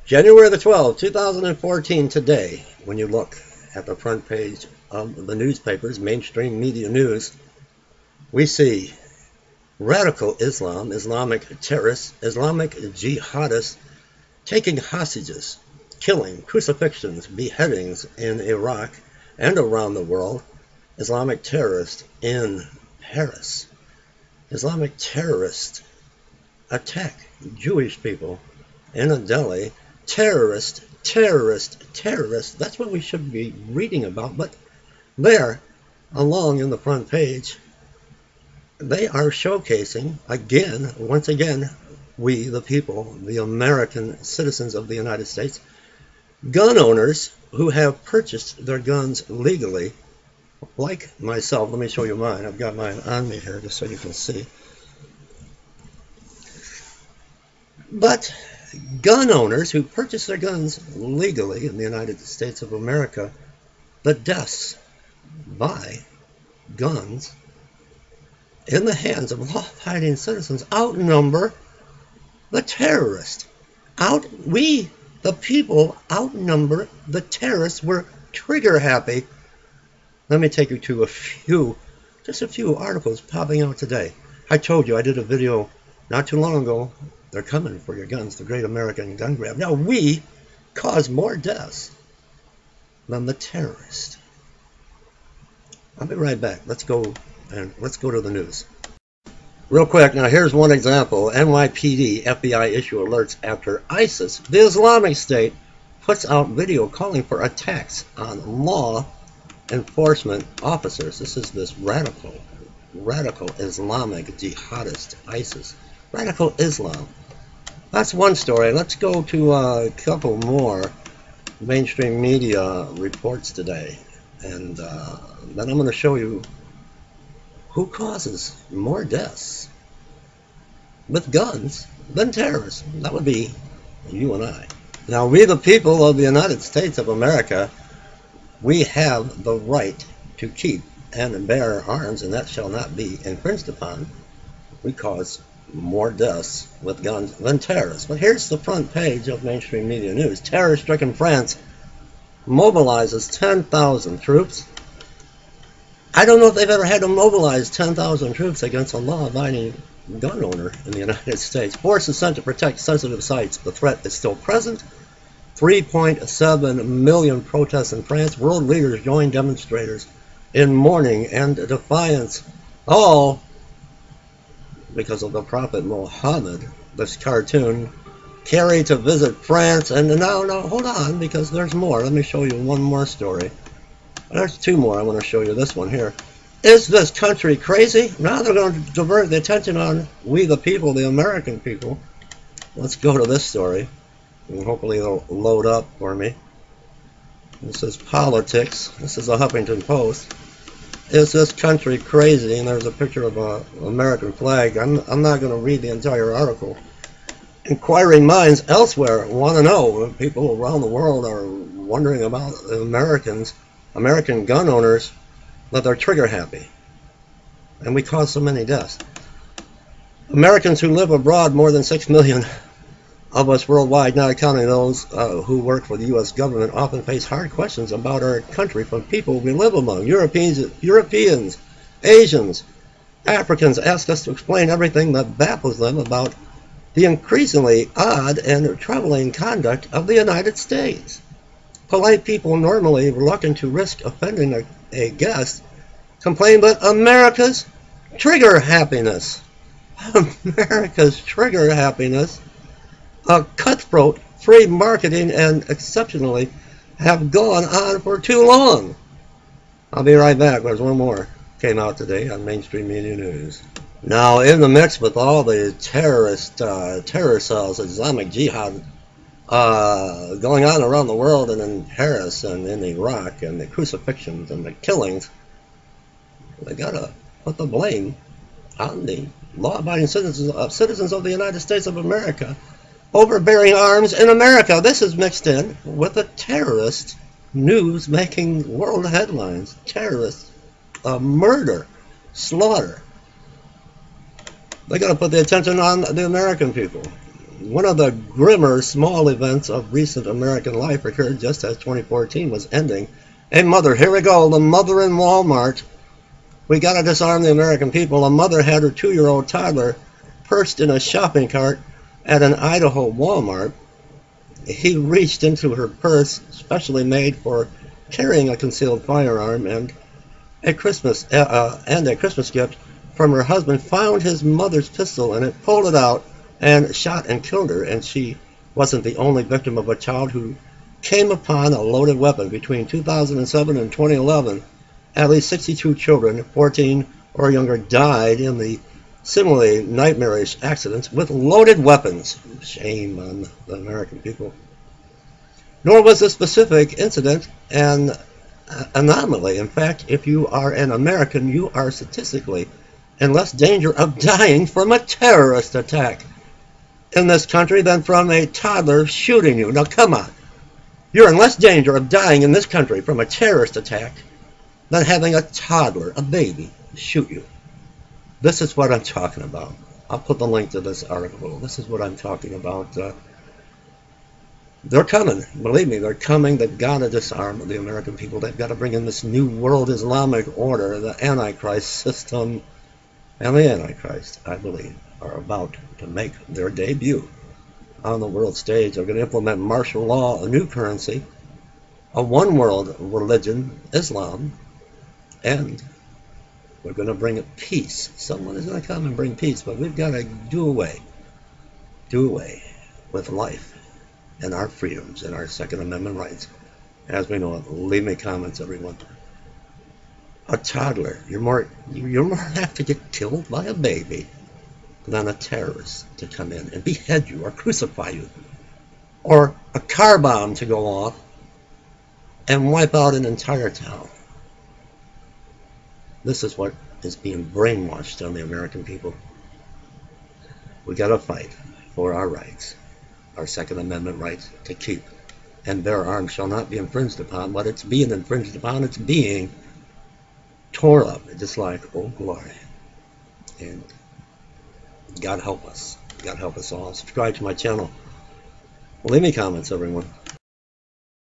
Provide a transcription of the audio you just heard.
January the 12th, 2014, today, when you look at the front page of the newspapers, mainstream media news, we see radical Islam, Islamic terrorists, Islamic jihadists taking hostages, killing, crucifixions, beheadings in Iraq and around the world, Islamic terrorists in Paris, Islamic terrorists attack Jewish people in a Delhi. Terrorist. That's what we should be reading about. But there, along in the front page, they are showcasing, once again, we, the people, the American citizens of the United States, gun owners who have purchased their guns legally, like myself. Let me show you mine. I've got mine on me here just so you can see. But gun owners who purchase their guns legally in the United States of America, the deaths by guns in the hands of law-abiding citizens outnumber the terrorists. We, the people, outnumber the terrorists. We're trigger happy. Let me take you to just a few articles popping out today. I told you I did a video not too long ago. They're coming for your guns, the great American gun grab. Now, we cause more deaths than the terrorists. I'll be right back. Let's go to the news. Real quick, now here's one example. NYPD, FBI issue alerts after ISIS, the Islamic State, puts out video calling for attacks on law enforcement officers. This is this radical Islamic jihadist, ISIS. Radical Islam. That's one story. Let's go to a couple more mainstream media reports today. And then I'm going to show you who causes more deaths with guns than terrorists. That would be you and I. Now, we the people of the United States of America, we have the right to keep and bear arms, and that shall not be infringed upon. We cause more deaths with guns than terrorists. But here's the front page of mainstream media news. Terror-stricken France mobilizes 10,000 troops. I don't know if they've ever had to mobilize 10,000 troops against a law-abiding gun owner in the United States. Force is sent to protect sensitive sites. The threat is still present. 3.7 million protests in France. World leaders join demonstrators in mourning and defiance. All because of the Prophet Muhammad, this cartoon, carried to visit France. And now, hold on, because there's more. Let me show you one more story. There's two more. I want to show you this one here. Is this country crazy? Now they're going to divert the attention on we the people, the American people. Let's go to this story, and hopefully it'll load up for me. This is politics. This is the Huffington Post. Is this country crazy? And there's a picture of an American flag. I'm not going to read the entire article. Inquiring minds elsewhere want to know. People around the world are wondering about American gun owners, that they're trigger happy. And we cause so many deaths. Americans who live abroad, more than 6 million of us worldwide, not counting those who work for the U.S. government, often face hard questions about our country from people we live among. Europeans, Asians, Africans ask us to explain everything that baffles them about the increasingly odd and troubling conduct of the United States. Polite people, normally reluctant to risk offending a guest, complain, but America's trigger happiness. America's trigger happiness, cutthroat, free marketing, and exceptionally have gone on for too long. I'll be right back. There's one more came out today on mainstream media news. Now, in the mix with all the terror cells, Islamic Jihad, going on around the world and in Paris and in Iraq, and the crucifixions and the killings, they gotta put the blame on the law-abiding citizens of the United States of America over bearing arms in America. This is mixed in with the terrorist news making world headlines. Terrorist murder, slaughter. They got to put the attention on the American people. one of the grimmer small events of recent American life occurred just as 2014 was ending. A mother, here we go, the mother in Walmart. We gotta disarm the American people. A mother had her 2-year-old toddler perched in a shopping cart at an Idaho Walmart. He reached into her purse, specially made for carrying a concealed firearm, and a Christmas gift from her husband, found his mother's pistol in it, pulled it out, and shot and killed her. And she wasn't the only victim of a child who came upon a loaded weapon. Between 2007 and 2011, at least 62 children, 14 or younger, died in the similarly nightmarish accidents with loaded weapons. Shame on the American people. Nor was this specific incident an anomaly. In fact, if you are an American, you are statistically in less danger of dying from a terrorist attack in this country than from a toddler shooting you. Now, come on. You're in less danger of dying in this country from a terrorist attack than having a toddler, a baby, shoot you. This is what I'm talking about. I'll put the link to this article. This is what I'm talking about. They're coming. Believe me, they're coming. They've got to disarm the American people. They've got to bring in this new world Islamic order, the Antichrist system. And the Antichrist, I believe, are about to make their debut on the world stage. They're going to implement martial law, a new currency, a one-world religion, Islam, and we're going to bring peace. Someone is going to come and bring peace, but we've got to do away with life and our freedoms and our Second Amendment rights. As we know it, leave me comments, everyone. A toddler, you're more apt to get killed by a baby than a terrorist to come in and behead you or crucify you, or a car bomb to go off and wipe out an entire town. This is what is being brainwashed on the American people. We got to fight for our rights, our Second Amendment rights to keep and bear arms shall not be infringed upon. What it's being infringed upon, it's being torn up, just like, oh glory. And God help us. God help us all. Subscribe to my channel. Leave me comments, everyone.